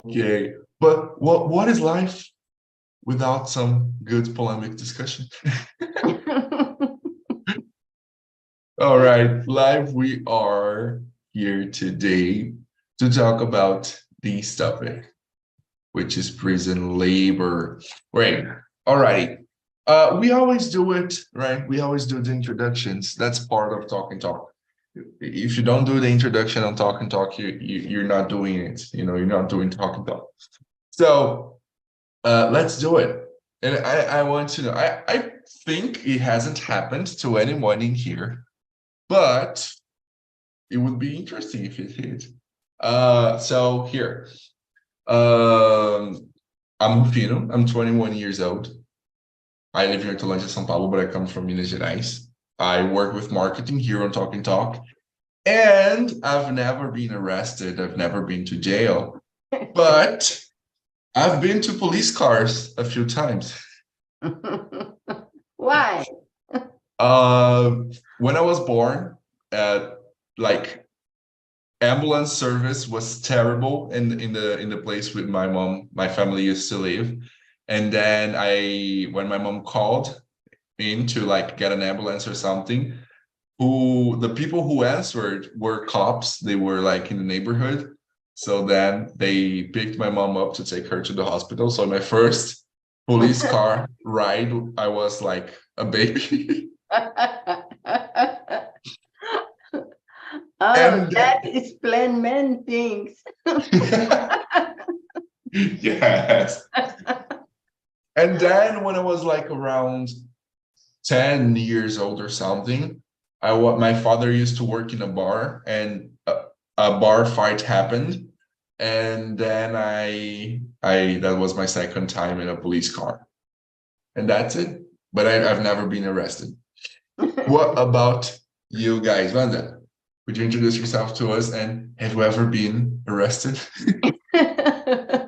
Okay, but what is life without some good polemic discussion? All right, live, we are here today to talk about this topic, which is prison labor. Right. All right. We always do it, right? We always do the introductions. That's part of Talk and Talk. If you don't do the introduction on Talk and Talk, you're not doing it. You know, you're not doing Talk and Talk. So let's do it. And I want to know, I think it hasn't happened to anyone in here, but it would be interesting if it did. So here, I'm Rufino. I'm 21 years old. I live here in Tolândia, São Paulo, but I come from Minas Gerais. I work with marketing here on Talk and Talk, and I've never been arrested. I've never been to jail, but I've been to police cars a few times. Why? When I was born, like ambulance service was terrible in the place with my mom, my family used to live. And then when my mom called in to like get an ambulance or something, the people who answered were cops. They were like in the neighborhood. So then they picked my mom up to take her to the hospital. So my first police car ride, I was like a baby. Oh, that explains many things. Yes. And then when I was like around 10 years old or something, my father used to work in a bar, and a bar fight happened. And then that was my second time in a police car. And that's it. But I've never been arrested. What about you guys? Wanda, would you introduce yourself to us, and have you ever been arrested?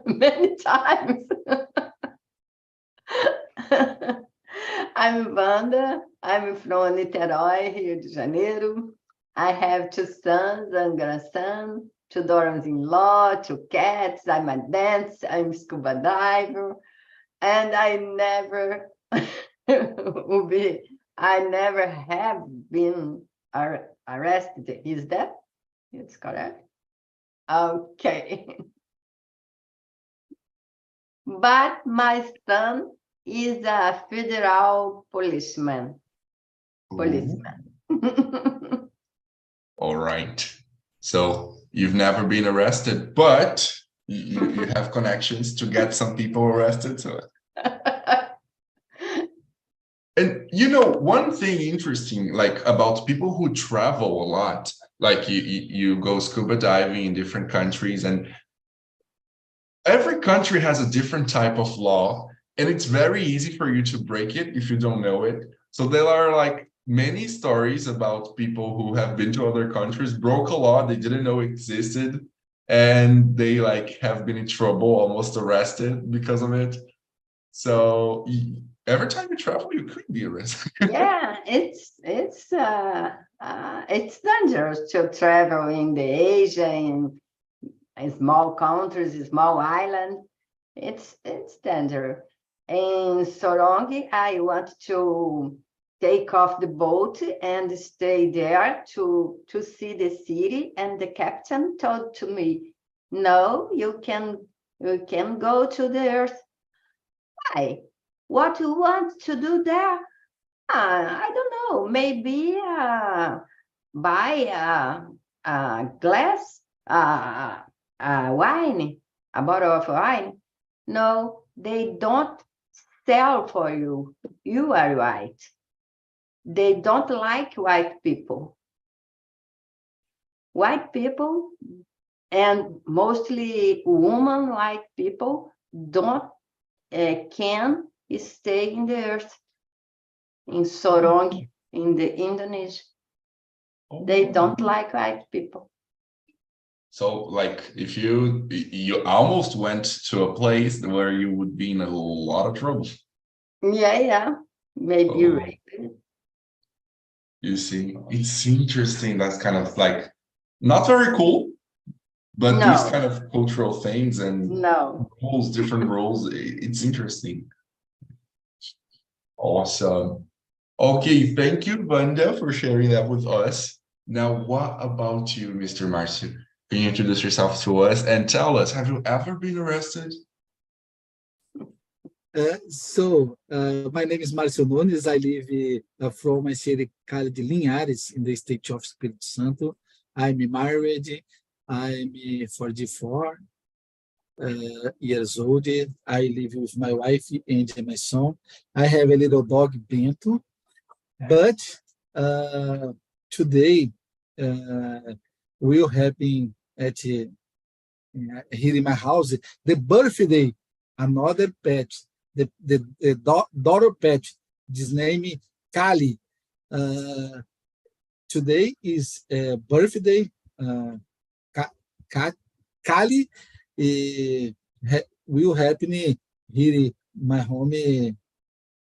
Many times. I'm Wanda. I'm from Niterói, Rio de Janeiro. I have two sons and grandson, two daughters-in-law, two cats. I'm a dancer. I'm a scuba diver, and I never have been arrested. Is that? It's correct. Okay. But my son is a federal policeman. All right. So you've never been arrested, but you have connections to get some people arrested. So. And you know, one thing interesting, like about people who travel a lot, like you go scuba diving in different countries, and every country has a different type of law, and it's very easy for you to break it if you don't know it. So there are like many stories about people who have been to other countries, broke a law they didn't know existed, and they like have been in trouble, almost arrested because of it. So every time you travel, you could be arrested. Yeah, it's dangerous to travel in the Asia, in small countries, small islands. It's dangerous. In Sorongi, I want to take off the boat and stay there to see the city. And the captain told to me, "No, you can go to the earth." Why? What you want to do there? I don't know. Maybe buy a glass, wine, a bottle of wine. No, they don't sell for you. You are white. They don't like white people. White people, and mostly women white people, don't can stay in the earth, in Sorong, in the Indonesia. They don't like white people. So like if you almost went to a place where you would be in a lot of trouble. Yeah. Maybe raped. You see, it's interesting. That's kind of like not very cool, But these No, kind of cultural things and no. rules, different rules, it's interesting. Awesome. Okay, thank you, Vanda, for sharing that with us. Now, what about you, Mr. Marcio? Can you introduce yourself to us and tell us, have you ever been arrested? My name is Márcio Nunes. I live from my city called Linhares in the state of Espírito Santo. I'm married. I'm 44 years old. I live with my wife and my son. I have a little dog, Bento. But today will happen at here in my house the birthday another pet, the daughter pet. This name Kali. Today is birthday. Kali will happen here in my home.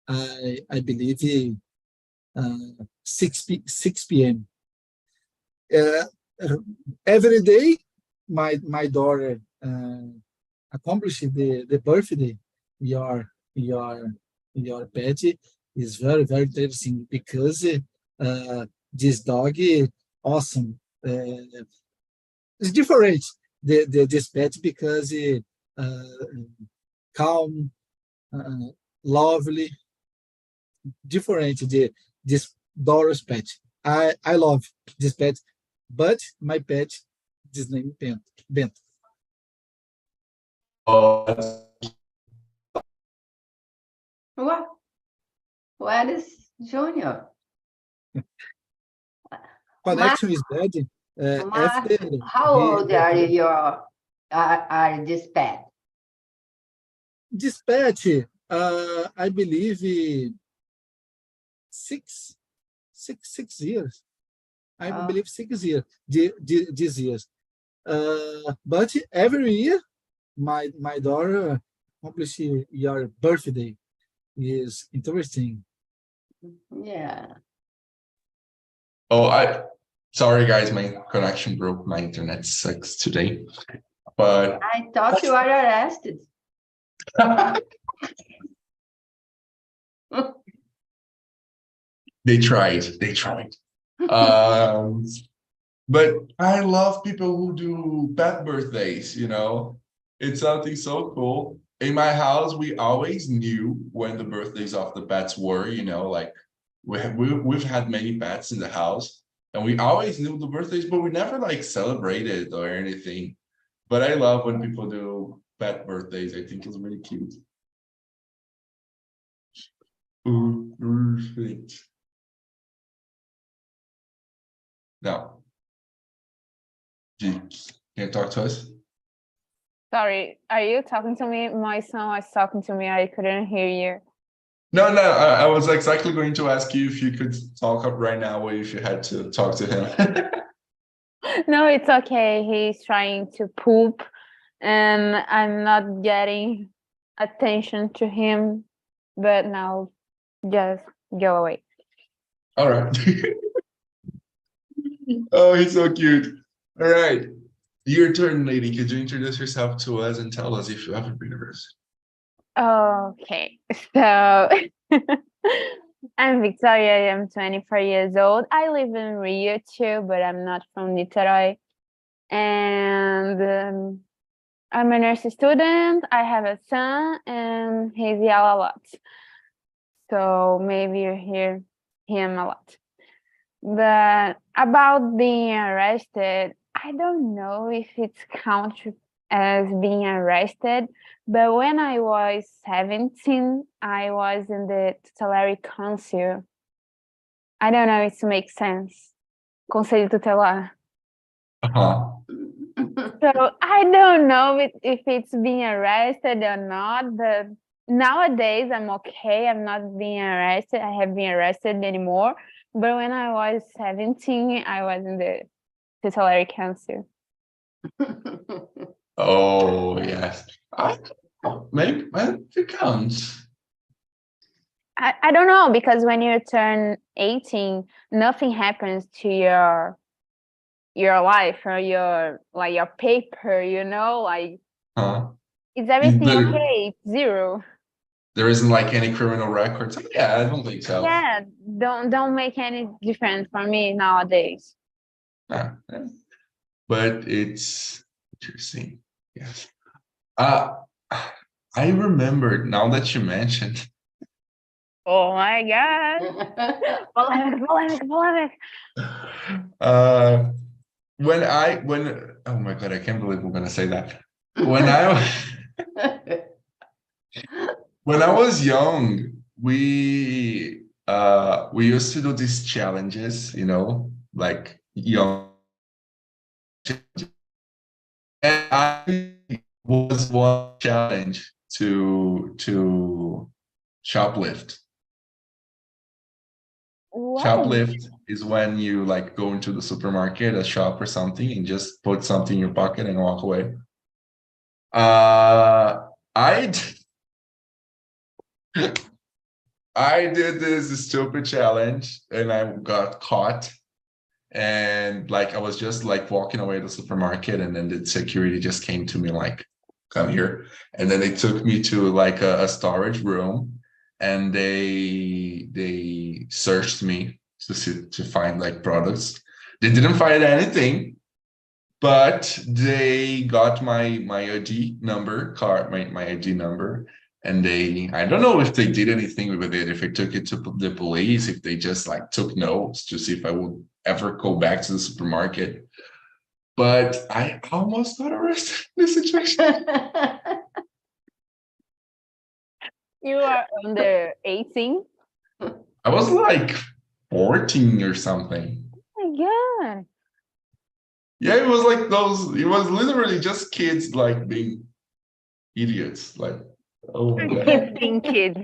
I believe 6 p.m. Every day, my daughter accomplished the birthday. Your pet is very interesting because this dog is awesome. It's different this pet because calm, lovely, different this daughter's pet. I love this pet, but my pet, this name Bento. Oh, What is Junior? Connection is bad. After How old are this pet? this pet, I believe 6 years. I believe 6 years. This years. But every year, my daughter accomplish your birthday is interesting. Yeah. Oh, sorry guys, my connection broke. My internet sucks today. But I thought you were arrested. they tried. But I love people who do pet birthdays, It's something so cool. In my house, we always knew when the birthdays of the pets were, like we've had many pets in the house and we always knew the birthdays, but we never like celebrated or anything. But I love when people do pet birthdays. I think it's really cute. Perfect. Now, can you talk to us? Sorry, are you talking to me? My son was talking to me. I couldn't hear you. No, I was exactly going to ask you if you could talk up right now or if you had to talk to him. No, it's okay. He's trying to poop and I'm not getting attention to him, but now just go away. All right. Oh, he's so cute. All right. Your turn, lady. Could you introduce yourself to us and tell us if you haven't been arrested? Okay, so I'm Victoria. I'm 24 years old. I live in Rio too, but I'm not from Niterói. And I'm a nurse student. I have a son, and he's yellow a lot. So maybe you hear him a lot. But about being arrested, I don't know if it's counted as being arrested, but when I was 17, I was in the tutelary council. I don't know if it makes sense. Conselho tutelar. So I don't know if it's being arrested or not, but nowadays I'm okay. I'm not being arrested. I have been arrested anymore. But when I was 17, I was in the tutelary council. Oh, yes. Maybe it counts. I don't know, because when you turn 18, nothing happens to your your life or your paper, like Huh? is everything There, okay? It's zero. there isn't like any criminal records. Yeah, I don't think so. Yeah, don't make any difference for me nowadays. Yeah. But it's interesting. Yes. Uh, I remembered now that you mentioned. Oh my God. Polemic. Uh, when oh my God, I can't believe I'm gonna say that. When I when I was young, we used to do these challenges, like young. And I was one challenge to shoplift. What? Shoplift is when you like go into the supermarket, a shop or something, and just put something in your pocket and walk away. I I did this stupid challenge and I got caught. And like I was just like walking away to the supermarket, and then the security just came to me like, "Come here," and then they took me to like a storage room, and they searched me to find like products. They didn't find anything, but they got my ID number card, my ID number, and I don't know if they did anything with it, if they took it to the police, if they just like took notes to see if I would ever go back to the supermarket. But I almost got arrested in this situation. You are under 18? I was like 14 or something. Oh my God. Yeah, it was like it was literally just kids like being idiots. Like, oh my God. Kids being kids.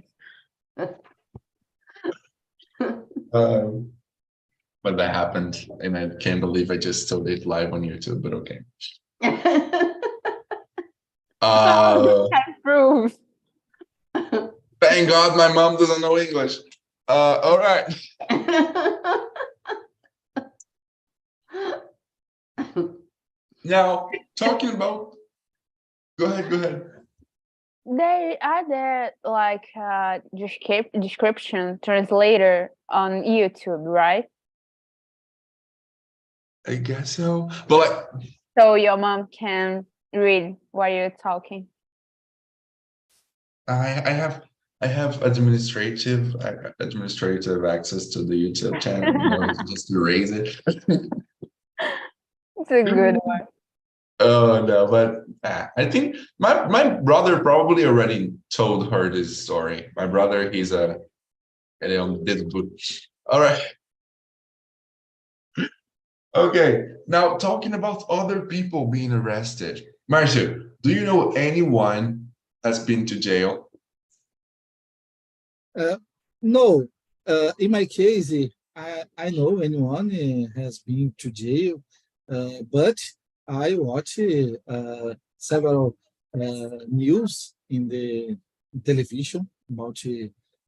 But that happened, and I can't believe I just told it live on YouTube, but okay. Have proof. Thank God my mom doesn't know English. All right. Now, talking about, go ahead. There like description translator on YouTube, right? I guess so. But like, So your mom can read while you're talking. I have administrative access to the YouTube channel. Just erase it. It's a good one. Oh no, but I think my brother probably already told her this story. My brother, he's all right. Okay, now talking about other people being arrested. Marcio, do you know anyone has been to jail? No, in my case, I know anyone has been to jail, but I watch several news in the television about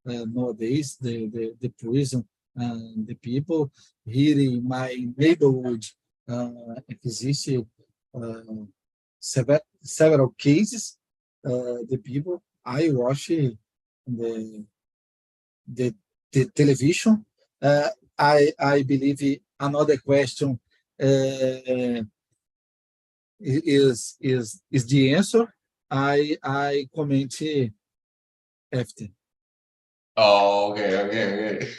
nowadays the prison and the people here in my neighborhood. Exist several cases. The people I watch the the television. I believe another question is the answer. I comment after. Oh, okay.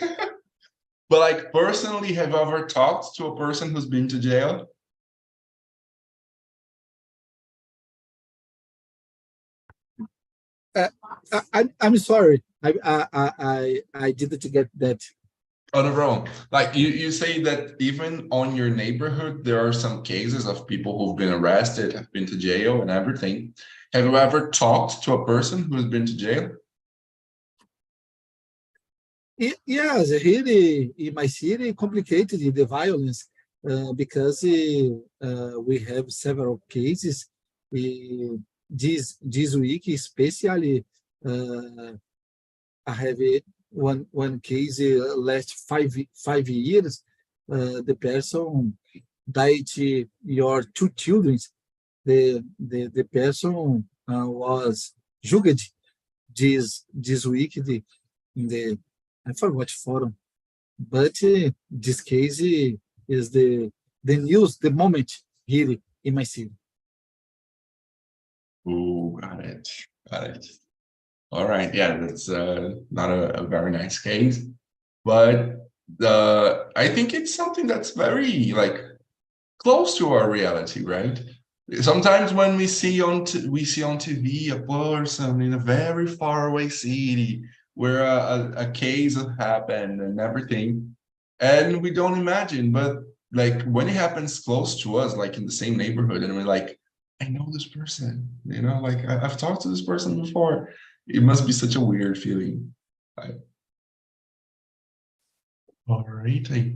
But like personally, have you ever talked to a person who's been to jail? I'm sorry. I didn't get that. Oh, no problem. Like you say that even on your neighborhood, there are some cases of people who've been arrested, have been to jail and everything. Have you ever talked to a person who's been to jail? Yes, here in my city, complicated the violence because we have several cases. This week, especially, I have one case last 5 years. The person died your two children, the person was judged this week in the, I forgot what forum, but this case is the news, the moment here in my city. Oh, got it. Got it. All right. Yeah, that's not a very nice case, but I think it's something that's very like close to our reality, right? Sometimes when we see on TV a person in a very far away city where a case happened and everything, and we don't imagine, but like when it happens close to us, like in the same neighborhood, and we're like, I know this person, like I've talked to this person before. It must be such a weird feeling. All right.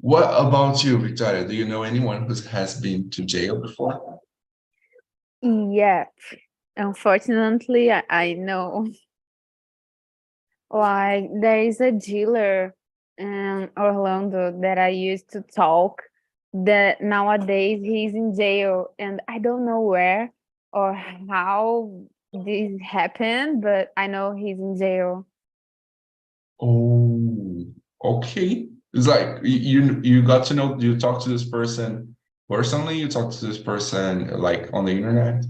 What about you, Victoria? Do you know anyone who has been to jail before? Yeah, unfortunately, I know. Like there is a dealer in Orlando that I used to talk that nowadays he's in jail and I don't know where or how this happened, but I know he's in jail. Oh, okay. It's like you got to know, you talk to this person personally, you talk to this person like on the internet?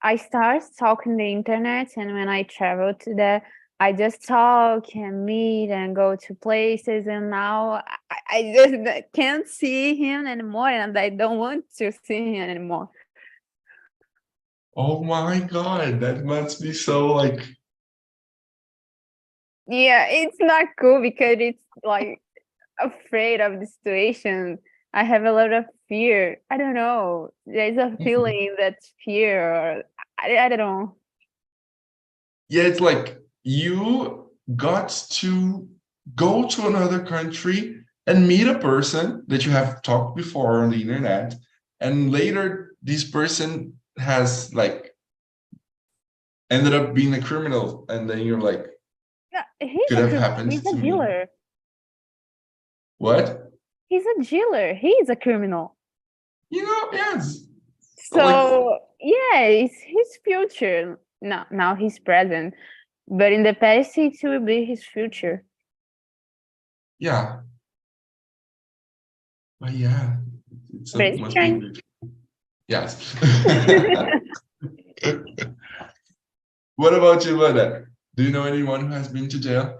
I started talking the internet, and when I travel to there, I just talk and meet and go to places. And now I just can't see him anymore, and I don't want to see him anymore. Oh my God, that must be so like, Yeah, it's not cool because it's like afraid of the situation. I have a lot of fear. I don't know. There's a feeling that's fear, or I don't know. yeah, it's like you got to go to another country and meet a person that you have talked before on the internet, and later this person has like ended up being a criminal, and then you're like, Yeah, he's could a have criminal. happened He's to a me. dealer. What? He's a dealer. He's a criminal. Yes. Like, So yeah, it's his future. No, now he's present, but in the past it will be his future. yeah. But yeah, But it it's must strange. be. Yes. What about you, Lada? Do you know anyone who has been to jail?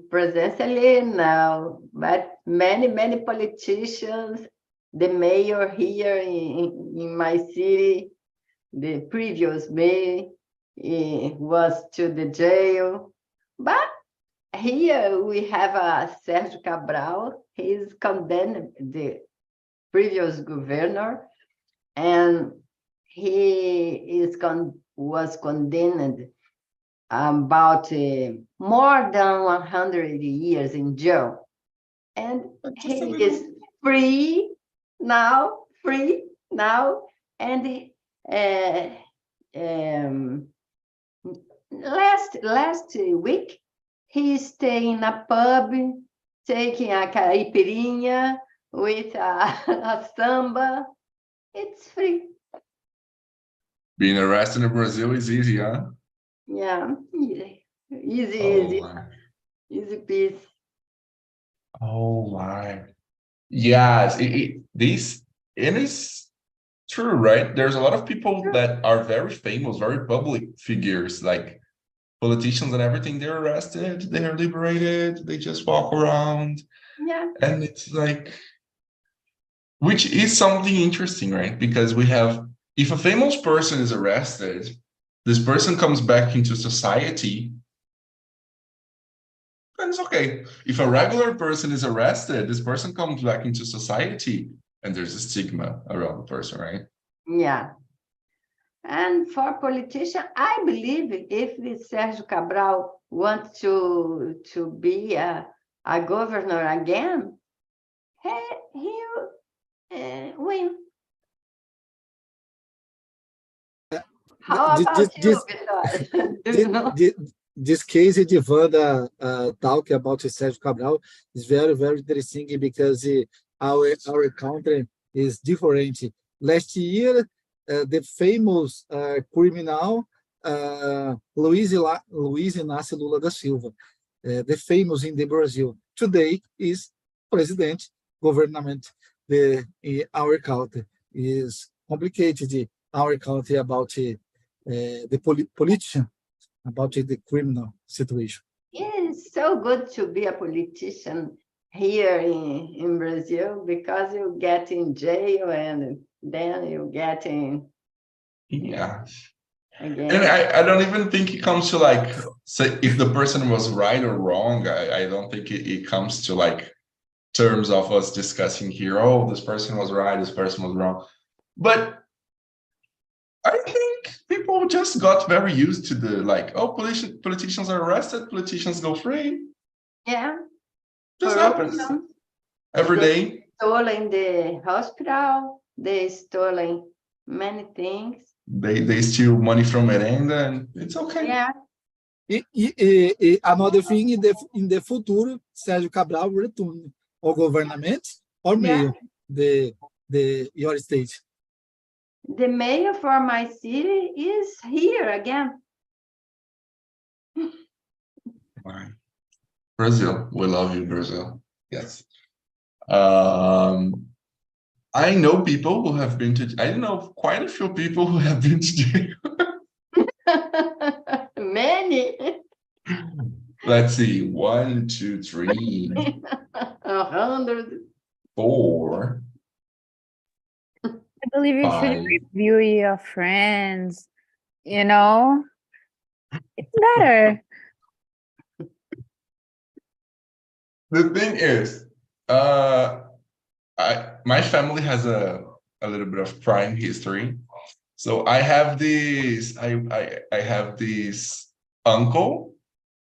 Presently, no, but many politicians, the mayor here in my city, the previous mayor, was to the jail. But here we have Sérgio Cabral. He is condemned, the previous governor, and he was condemned about more than 100 years in jail. And Just a he little. is free now, and um, last week he stayed in a pub taking a caipirinha with a samba. It's free. Being arrested in Brazil is easy, huh? Yeah, easy, Oh my. easy peasy. Oh my. Yes, it is true, right? There's a lot of people that are very famous, very public figures, like politicians and everything. They're arrested, they're liberated, they just walk around, Yeah, and it's like, which is something interesting, right? Because we have, if a famous person is arrested, this person comes back into society, then it's okay. If a regular person is arrested, this person comes back into society, and there's a stigma around the person, right? yeah. And for politician, I believe if Sérgio Cabral wants to be a governor again, he'll win. How about you, Vitória? Do you know? This case de Wanda talk about Sérgio Cabral is very, very interesting because our country is different. Last year, the famous criminal Luiz Inácio Lula da Silva, the famous in the Brazil, today is president, government. Our country is complicated. Our country about the politician, about the criminal situation. It's so good to be a politician here in Brazil, because you get in jail and then you get in Yeah. again. And I don't even think it comes to like, say if the person was right or wrong. I don't think it comes to like terms of us discussing here, oh, this person was right, this person was wrong. But I think people just got very used to the like, oh, politicians are arrested, politicians go free. Yeah. Just happens Corruption. every They day. stolen the hospital, they stolen many things. They steal money from merenda, and it's okay. Yeah. Another thing, in the futuro, Sérgio Cabral return or government or mayor, your state. The mayor for my city is here again. Right. Brazil, we love you, Brazil. Yes. I know people who have been to. I know quite a few people who have been to jail. Many. Let's see, 1, 2, 3, 100. 4. I believe you should 5. review your friends, you know? It's better. The thing is, my family has a little bit of crime history. So I have this, I have this uncle.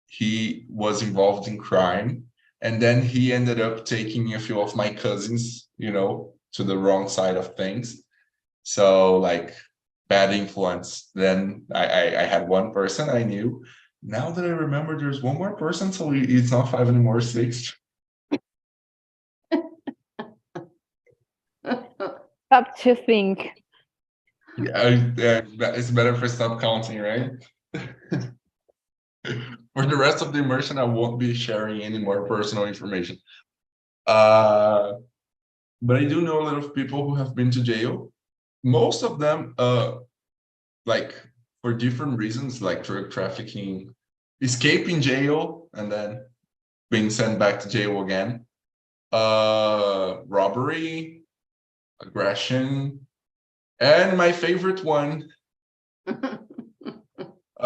He was involved in crime, and then he ended up taking a few of my cousins, to the wrong side of things. So like bad influence. Then I had one person I knew. Now that I remember, there's one more person, so it's not 5 anymore, 6. Stop to think. Yeah, it's better for stop counting, right? For the rest of the immersion, I won't be sharing any more personal information. But I do know a lot of people who have been to jail. Most of them, like for different reasons, like drug trafficking, escaping jail, and then being sent back to jail again. Robbery, aggression, and my favorite one,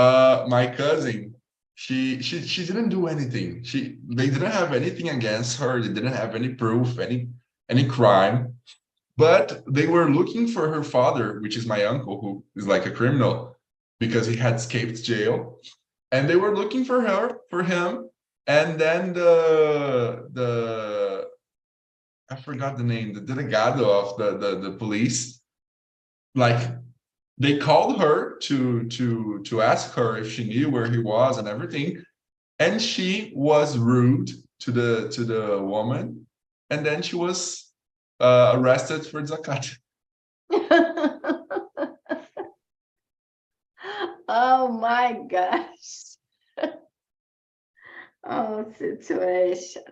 my cousin. She didn't do anything. They didn't have anything against her. They didn't have any proof, any crime. But they were looking for her father, which is my uncle, who is like a criminal, because he had escaped jail. And they were looking for him. And then the I forgot the name, the delegado of the police, like they called her to ask her if she knew where he was and everything. And she was rude to the woman. And then she was arrested for zakat. Oh my gosh. Oh, situation.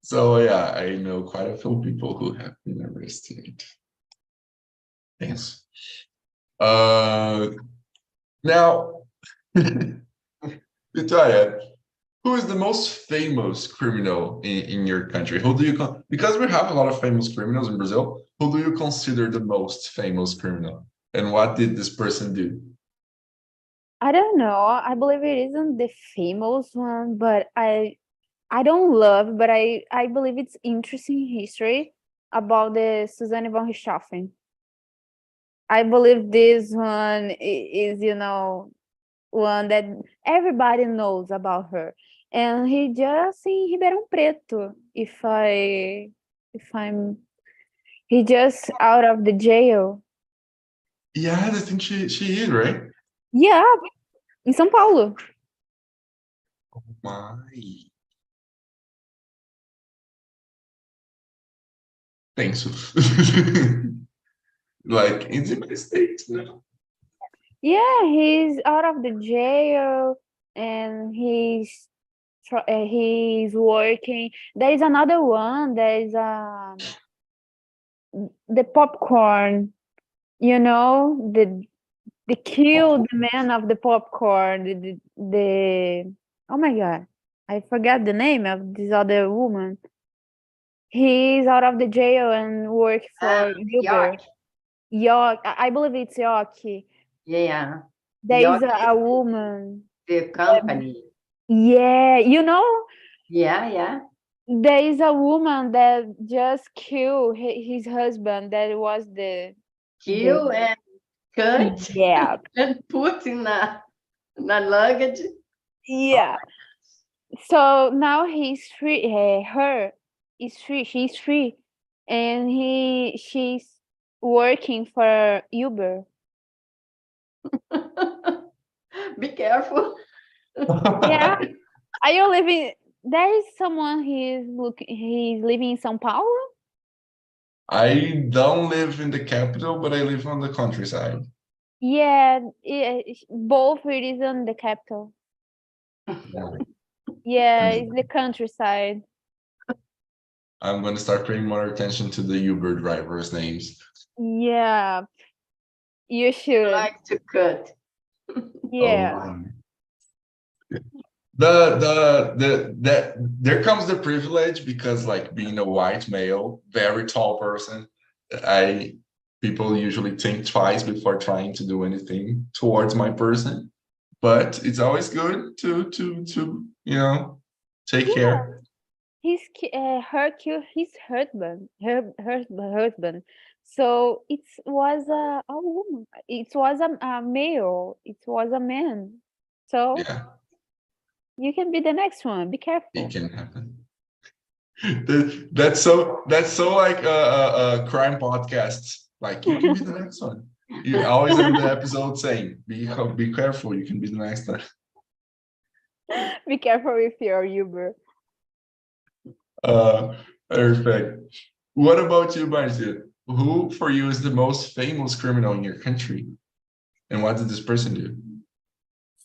So yeah, I know quite a few people who have been arrested. Yes. Now, Victoria, who is the most famous criminal in your country? Who do you because we have a lot of famous criminals in Brazil, who do you consider the most famous criminal? And what did this person do? I don't know. I believe it isn't the famous one, but I don't love, but I believe it's interesting history about the Susanne von Richthofen. I believe this one is, one that everybody knows about her. And he just in Ribeirão Preto, he just out of the jail. Yeah, I think she is, right? Yeah, in São Paulo. Oh my. tenso. Like, it's in my state, no? Yeah, he's out of the jail and he's working. There is another one. There is the popcorn. You know, the kill the man of the popcorn. The oh my god, I forgot the name of this other woman. He's out of the jail and work for Uber. York. York, I believe it's York. Yeah. There is York a woman. the company. Yeah, you know, Yeah. there is a woman that just killed his husband. That was the Kill and cut yeah, and put in a luggage. yeah. So now he's free. Her is free. She's free, and she's working for Uber. Be careful. Yeah. Are you living? There is someone he's living in São Paulo. I don't live in the capital, but I live on the countryside. Yeah, both it is in the capital. Yeah, it's the countryside. I'm going to start paying more attention to the Uber drivers' names. Yeah, you should. Like to cut. Yeah. There comes the privilege because, like, being a white male, very tall person, people usually think twice before trying to do anything towards my person. But it's always good to take care. Her killed his husband. Her husband. So it was a woman. It was a male. It was a man. So Yeah, you can be the next one. Be careful. it can happen. That's so like a crime podcast. Like, you can be the next one. You always end the episode saying, "Be careful. You can be the next one." Be careful with your Uber. Perfect. What about you, Marcia? Who for you is the most famous criminal in your country, and what did this person do?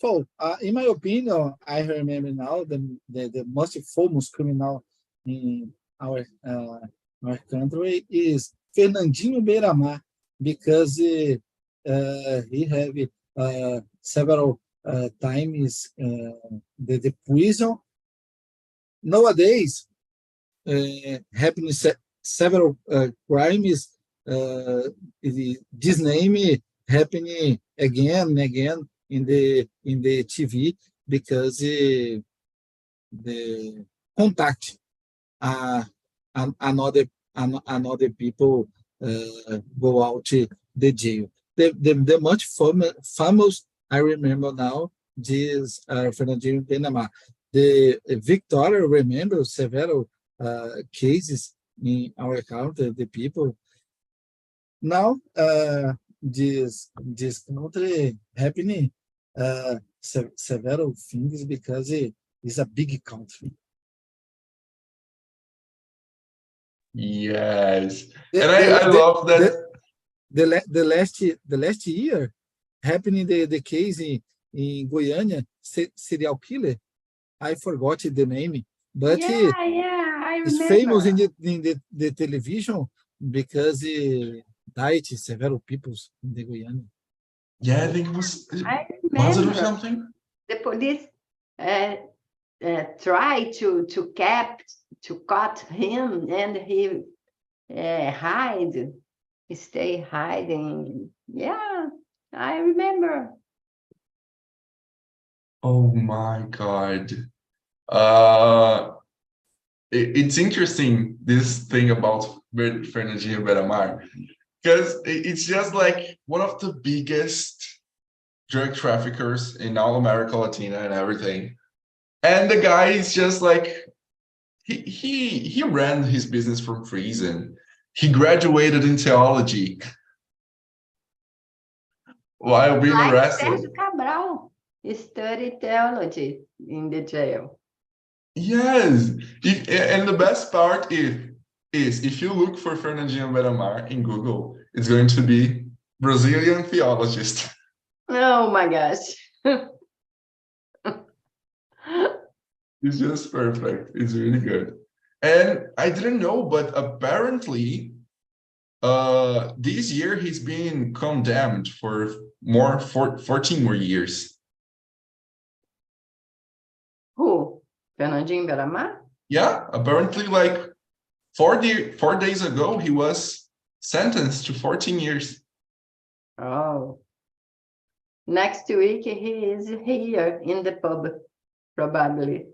So, in my opinion, I remember now the most famous criminal in our country is Fernandinho Beiramar, because he have several times the prison. Nowadays, happening several crimes. This name happening again and again in the TV, because the contact another people go out to the jail. The much famous I remember now this Fernandinho Beiramar. The Victoria remember several cases in our country. The people now this country happening several things because it is a big country. Yes, and I love that. The last year happening the case in Goiânia, serial killer. I forgot the name, but I it's remember. famous in the television because he died several people in the Goiânia. Yeah, I think it was. I Was it or remember. something? The police tried to cut him, and he hide. He stay hiding. Yeah, I remember. Oh my God. It's interesting, this thing about Fernandinho Beiramar, because it's just like one of the biggest drug traffickers in all America Latina and everything. And the guy is just like, he ran his business from prison. He graduated in theology while being Like arrested. Sérgio Cabral studied theology in the jail. Yes, and the best part is is, if you look for Fernandinho Beramar in Google, it's going to be Brazilian theologist. Oh my gosh. It's just perfect. It's really good. And I didn't know, but apparently, this year he's been condemned for 14 more years. Who? Fernandinho Beramar? Yeah, apparently, like 4 days ago, he was sentenced to 14 years. Oh. Next week he is here in the pub, probably.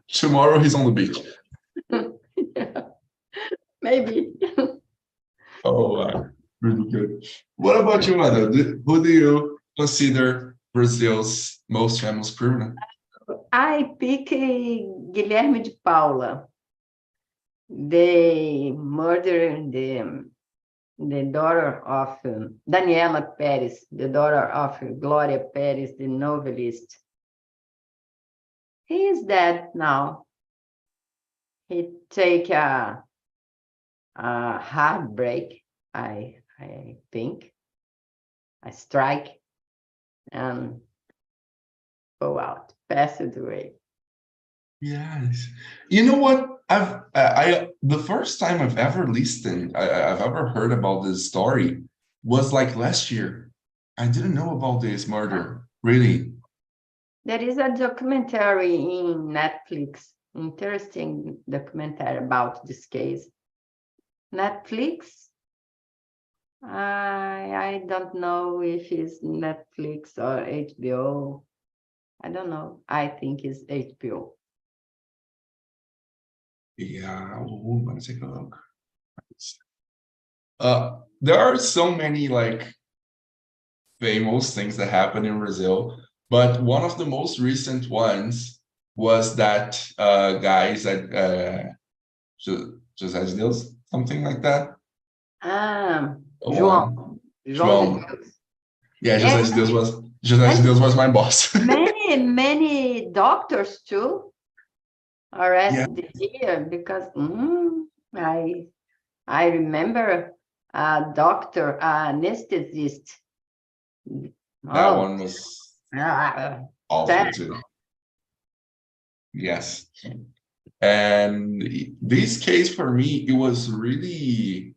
Tomorrow he's on the beach. Yeah, maybe. Oh, really good. What about you, Ana? Who do you consider Brazil's most famous criminal? I pick Guilherme de Paula. They murdered the daughter of Daniela Pérez, the daughter of Gloria Pérez, the novelist. He is dead now. He take a hard break, I think, a strike, and go out, pass it away. Yes. You know what? I the first time I've ever listened, I've ever heard about this story was like last year. I didn't know about this murder. Really? There is a documentary in Netflix, interesting documentary about this case. Netflix? I don't know if it's Netflix or HBO. I don't know. I think it's HBO. Yeah. Oh, let me take a look. There are so many like famous things that happen in Brazil, but one of the most recent ones was that guys at José de Deus, something like that. João. João. de Deus. Yeah, Yes. José de Deus was my boss. Many doctors too arrested here because I remember a doctor, anesthetist. That one was awful that- too. Yes. And this case for me, it was really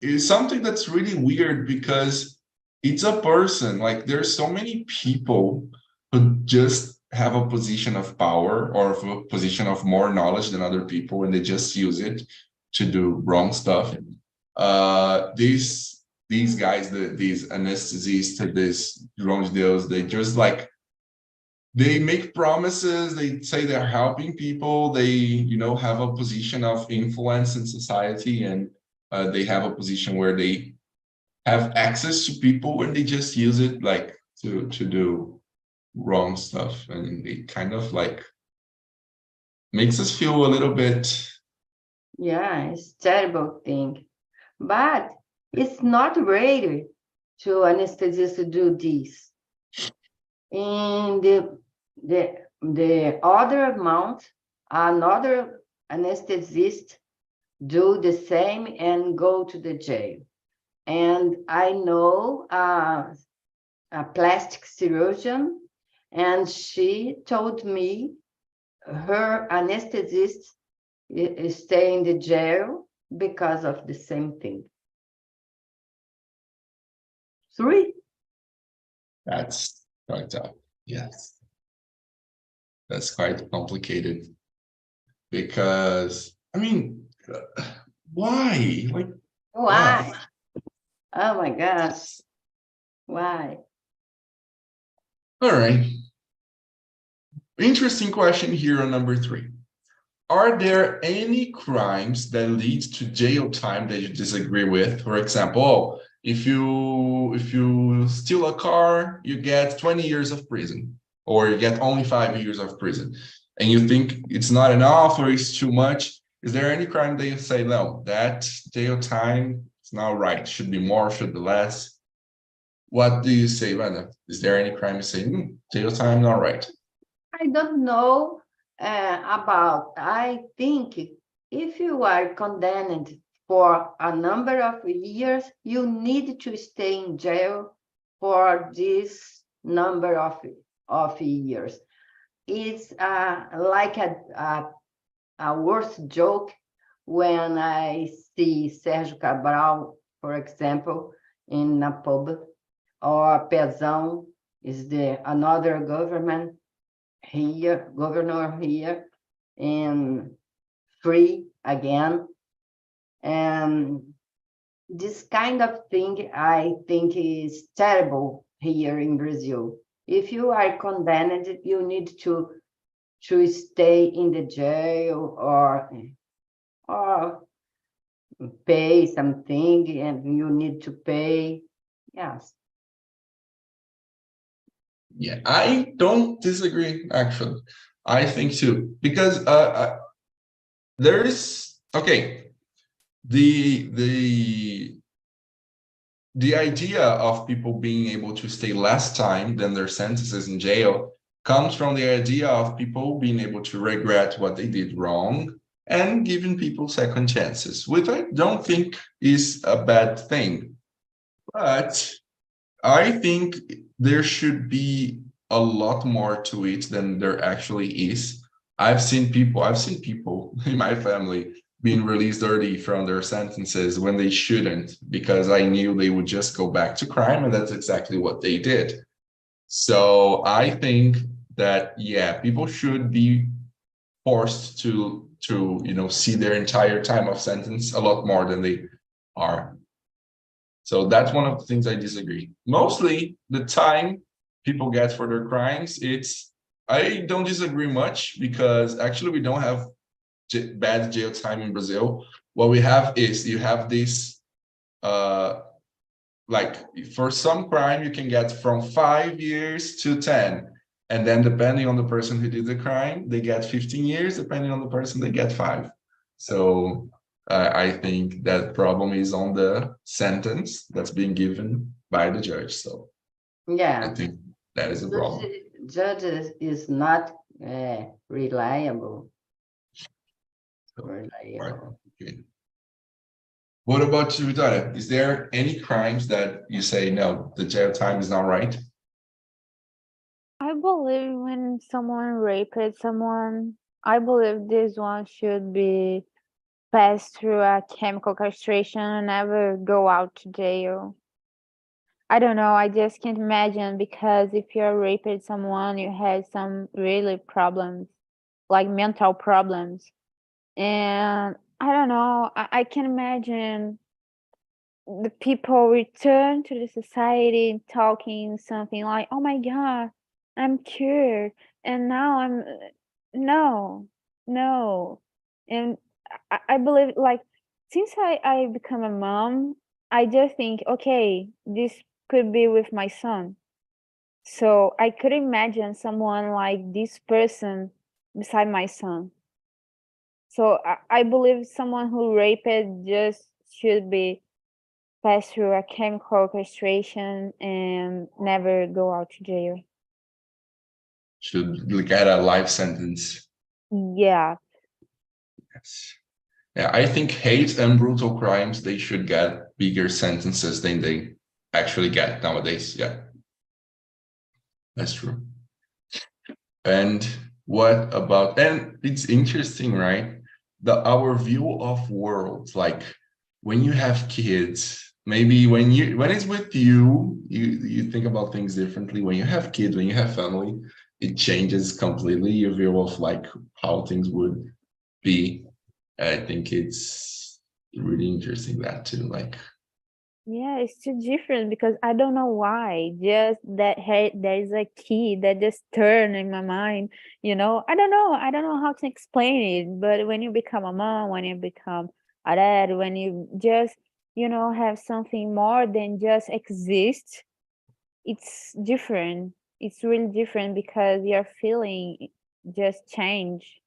it's something that's really weird because it's a person, like there's so many people who just have a position of power or a position of more knowledge than other people, and they just use it to do wrong stuff. These guys, these anesthesists, these João de Deus, they just like, they make promises, they say they're helping people, they, have a position of influence in society, and they have a position where they have access to people, and they just use it like to do wrong stuff. And it kind of like makes us feel a little bit. Yeah, it's a terrible thing. But it's not rare to anesthetist do this. In the other month, another anesthetist do the same and go to the jail. And I know a plastic surgeon, and she told me her anesthetist stay in the jail because of the same thing. 3. That's quite tough. Yes. That's quite complicated because, I mean, why? Like, Why? Oh my gosh. Why? All right. Interesting question here on number 3. Are there any crimes that lead to jail time that you disagree with? For example, if you steal a car, you get 20 years of prison, or you get only 5 years of prison, and you think it's not enough or it's too much. Is there any crime that you say, no, that jail time is not right, should be more, should be less? What do you say, Rana? Is there any crime you say, jail time not right? I don't know I think if you are condemned for a number of years, you need to stay in jail for this number of years. It's like a worse joke when I see Sérgio Cabral, for example, in a pub, or Pezão is another governor here, and free again. And this kind of thing, I think, is terrible here in Brazil. If you are condemned, you need to stay in the jail or pay something, and you need to pay. Yes. Yeah, I don't disagree, actually. I think too, because there's okay, the idea of people being able to stay less time than their sentences in jail comes from the idea of people being able to regret what they did wrong and giving people second chances, which I don't think is a bad thing. But I think there should be a lot more to it than there actually is. I've seen people in my family being released early from their sentences when they shouldn't, because I knew they would just go back to crime, and that's exactly what they did. So I think that, yeah, people should be forced to see their entire time of sentence a lot more than they are. So that's one of the things I disagree. Mostly the time people get for their crimes, I don't disagree much, because actually we don't have bad jail time in Brazil. What we have is you have this, like for some crime, you can get from 5 years to 10. And then depending on the person who did the crime, they get 15 years. Depending on the person, they get 5. So I think that problem is on the sentence that's being given by the judge. So Yeah. I think that is a problem. Judge is not reliable. Right. Okay. What about you, Victoria? Is there any crimes that you say, no, the jail time is not right? I believe when someone raped someone, I believe this one should be passed through a chemical castration and never go out to jail. I don't know, I just can't imagine, because if you're raping someone, you have some really problems, like mental problems. And I don't know, I can imagine the people return to the society talking something like, oh my God, I'm cured. And now no. And I believe, like, since I become a mom, I just think, okay, this could be with my son. So I could imagine someone like this person beside my son. So I believe someone who raped just should be passed through a chemical castration and never go out to jail. Should get a life sentence. Yeah. Yes. Yeah, I think hate and brutal crimes, they should get bigger sentences than they actually get nowadays. Yeah, that's true. And what about, and it's interesting, right? Our view of world, like when you have kids, maybe when it's with you, you think about things differently. When you have kids, when you have family, it changes completely your view of like how things would be. I think it's really interesting that too. Like, Yeah, it's too different, because I don't know why. Just that there is a key that just turned in my mind. I don't know how to explain it. But when you become a mom, when you become a dad, when you just have something more than just exist, it's different. It's really different, because your feeling just change.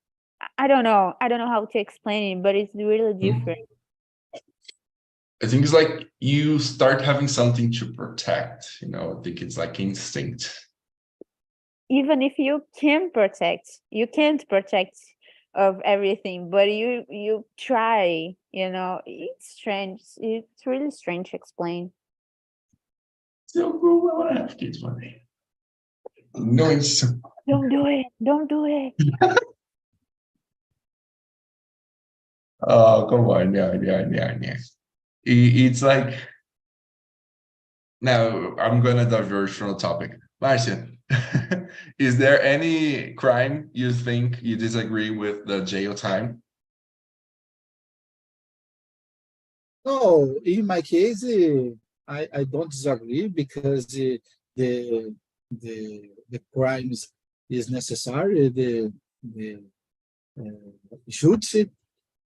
I don't know how to explain it, but it's really different. I think it's like you start having something to protect, I think it's like instinct. even if you can't protect of everything, but you try, it's strange. It's really strange to explain. So cool. I want to have kids one day. No, it's Don't do it. oh, come on. Yeah. It's like, now I'm gonna diverge from the topic. Marcia, is there any crime you think you disagree with the jail time? No, in my case, I don't disagree because the crimes is necessary, the justice,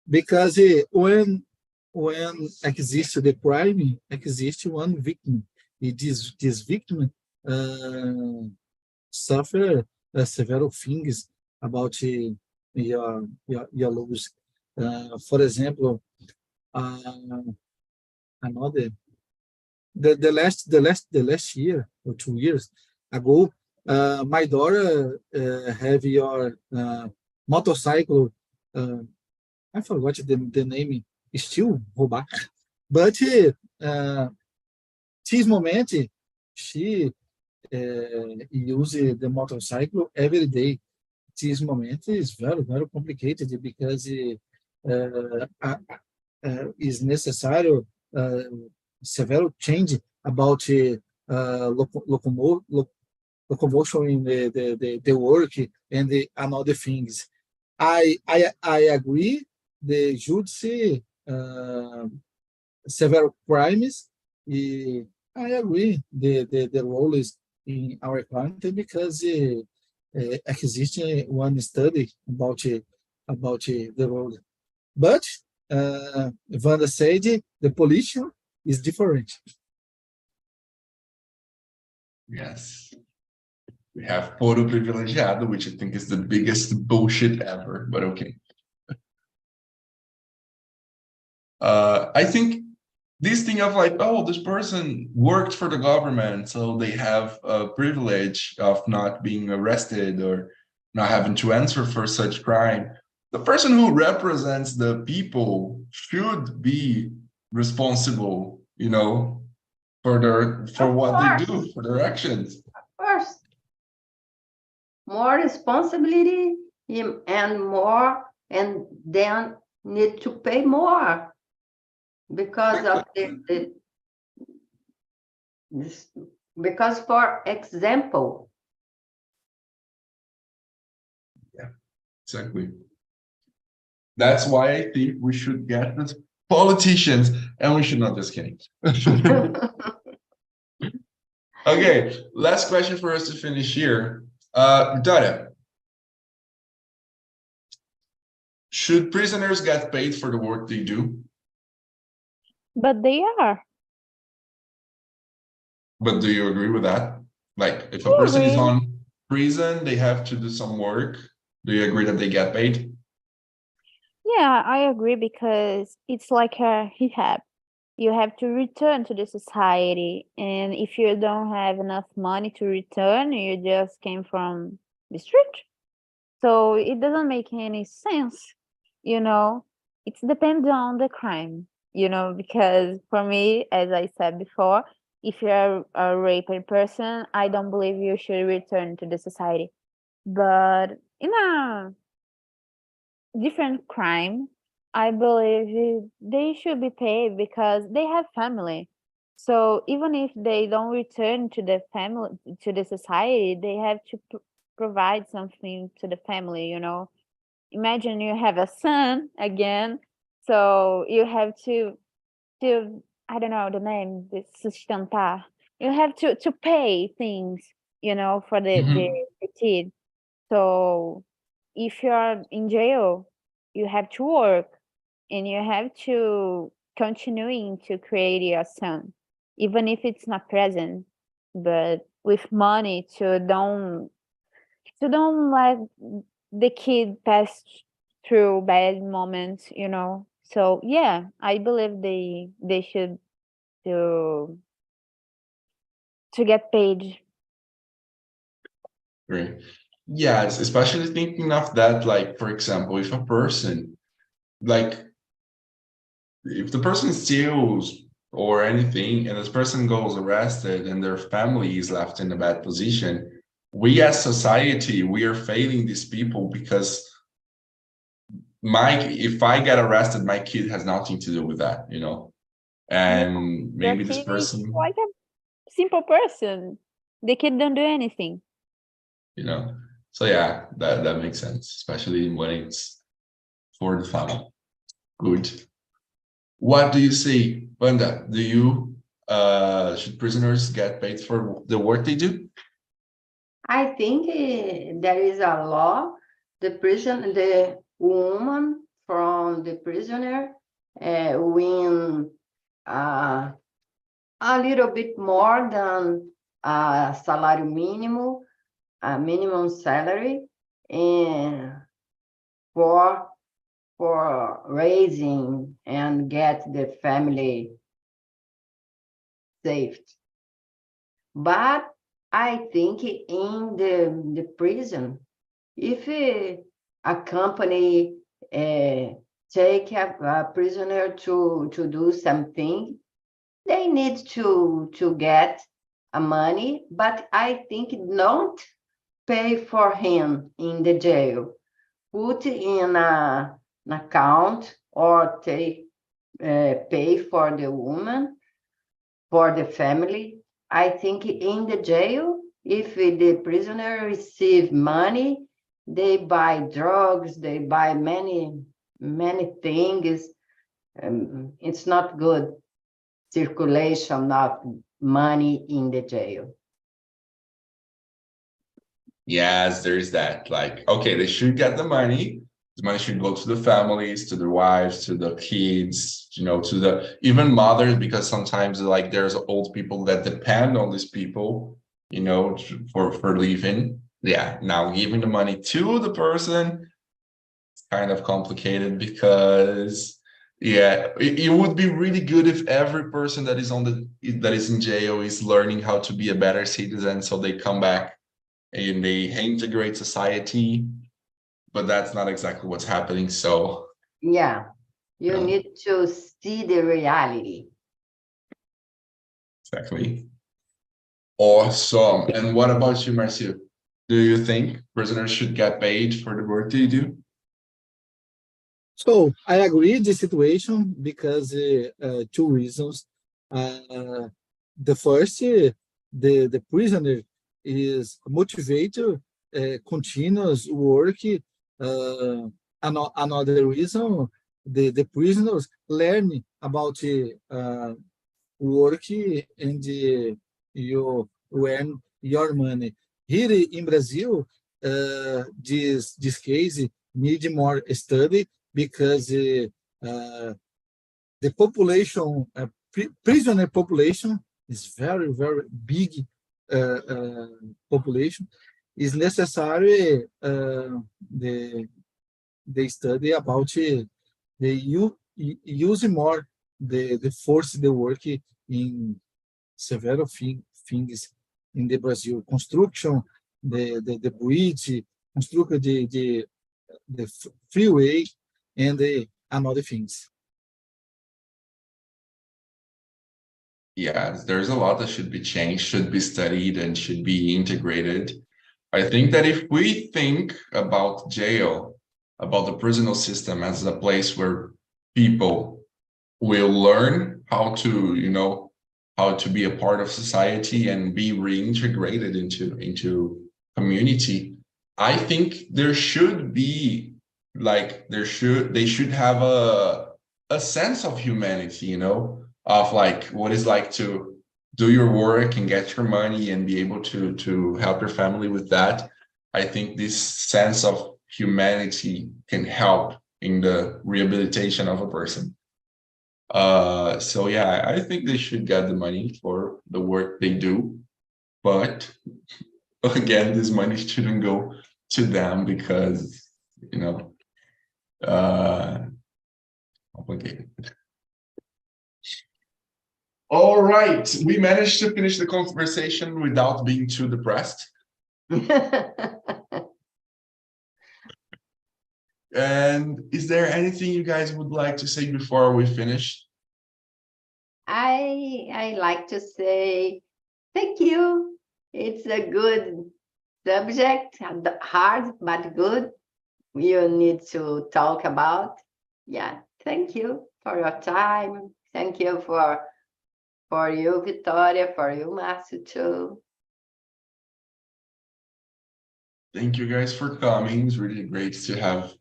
because when exists the crime, exists one victim. This victim suffer several things about your loss. For example, another the last year or 2 years ago, my daughter have your motorcycle. I forgot the name. Still roubar, but this moment she use the motorcycle every day. This moment is very complicated because is necessary several change about locomotion in the work and another things. I agree. The justice several crimes. I agree. The role is in our country because exists one study about the role. But Wanda said the pollution is different. Yes. We have photo privilegiado, which I think is the biggest bullshit ever, but okay. I think this thing of like, oh, this person worked for the government, so they have a privilege of not being arrested or not having to answer for such crime. The person who represents the people should be responsible, for what they do, for their actions. Of course. More responsibility and then need to pay more because of because, for example, Exactly. That's why I think we should get the politicians, and we should not, just kidding. Okay, last question for us to finish here. Dara, should prisoners get paid for the work they do? But they are. But do you agree with that? Like, if a I person is agree. on prison, they have to do some work. Do you agree that they get paid? Yeah, I agree because it's like a rehab. You have to return to the society, and if you don't have enough money to return, you just came from the street. So it doesn't make any sense, you know. It depends on the crime, because for me, as I said before, if you're a raped person, I don't believe you should return to the society. But in a different crime, I believe they should be paid because they have family. So even if they don't return to the family, to the society, they have to provide something to the family. Imagine you have a son again, so you have to I don't know the name, the sustentar. You have to pay things, for the kid. So if you're in jail, you have to work and you have to continuing to create your son, even if it's not present, but with money to don't let the kid pass through bad moments. So yeah, I believe they should to get paid. Great. Yes, especially thinking of that, like, for example, if a person, like, if the person steals or anything, and this person goes arrested and their family is left in a bad position, we as society, we are failing these people because if I get arrested, my kid has nothing to do with that, you know? And Your maybe this kid is person, like a simple person. The kid don't do anything. you know, so yeah, that makes sense, especially when it's for the family. Good. What do you say, Wanda? Do you should prisoners get paid for the work they do? I think there is a law. The woman from the prisoner win a little bit more than a salário mínimo, a minimum salary, and for raising and get the family saved. But I think in the prison, if a company take a prisoner to do something, they need to get a money, but I think don't pay for him in the jail. Put in an account or take pay for the woman, for the family. I think in the jail, if the prisoner receive money, they buy drugs, they buy many things. It's not good circulation of money in the jail. Yes, there's that. Like, okay, they should get the money. The money should go to the families, to their wives, to the kids, you know, to the even mothers, because sometimes like there's old people that depend on these people, you know, for living. Yeah, now giving the money to the person, it's kind of complicated because yeah, it would be really good if every person that is in jail is learning how to be a better citizen, so they come back and they integrate society, but that's not exactly what's happening. So Yeah, you Yeah. need to see the reality. exactly. Awesome. And what about you, Marcio? Do you think prisoners should get paid for the work they do? So I agree the situation because two reasons. Uh, the first, the prisoner is motivated, continuous work. Another reason, the prisoners learn about work and you earn your money. Here in Brazil, this case need more study because the population, prisoner population is very big population. Is necessary the study about the use more the force the work in several things in the Brazil construction, the bridge, construct the freeway, and another things. Yes, there's a lot that should be changed, should be studied, and should be integrated. I think that if we think about jail, about the prisonal system as a place where people will learn how to, you know, how to be a part of society and be reintegrated into community, I think there should be like they should have a sense of humanity, you know, of like what it's like to do your work and get your money and be able to help your family with that. I think this sense of humanity can help in the rehabilitation of a person. So yeah, I think they should get the money for the work they do, but again, this money shouldn't go to them because, you know, complicated. All right, we managed to finish the conversation without being too depressed. And is there anything you guys would like to say before we finish? I like to say thank you. It's a good subject, hard but good. You need to talk about. Yeah, thank you for your time. Thank you for you, Victoria, for you, Márcio, too. Thank you guys for coming. It's really great to have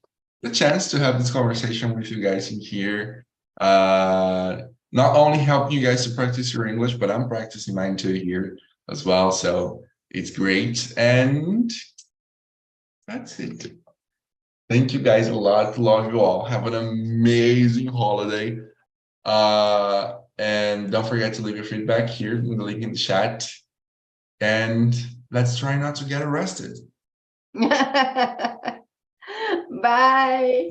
the chance to have this conversation with you guys in here. Not only help you guys to practice your English, but I'm practicing mine too here as well. So it's great. And that's it. Thank you guys a lot. Love you all. Have an amazing holiday. And don't forget to leave your feedback here in the link in the chat. And let's try not to get arrested. Bye.